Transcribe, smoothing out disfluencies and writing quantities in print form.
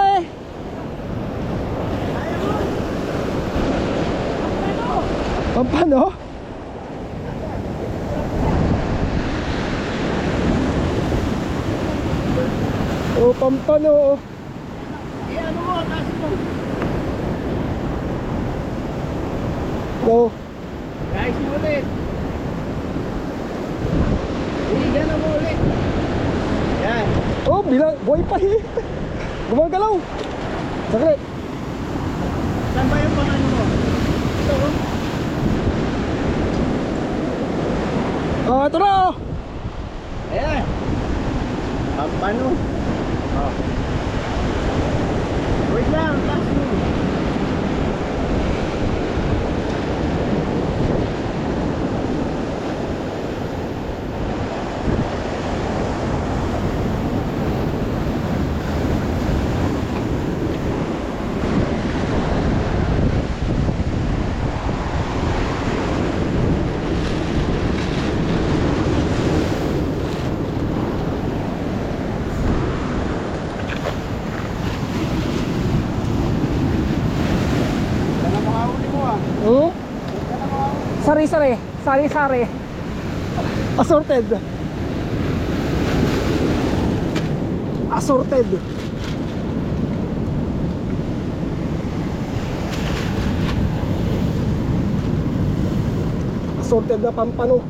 eh. Pampano? Oh, pampano. Eh, ano mo, kasi mo. Go. Guys, mo ulit. Higa na mo ulit. Yan. Oh, bilang buhay pa eh. Gumagalaw. Saglit. Saan ba yung pangano mo? Ito, oh. Oh, ito na. Oh. Ayan. Pampano. Oh. Wait lang, taas mo. Yan ang makahuli mo ah. Hmm? Yan ang makahuli. Sari-sari. Sari-sari. Assorted. Assorted. Assorted na pampano.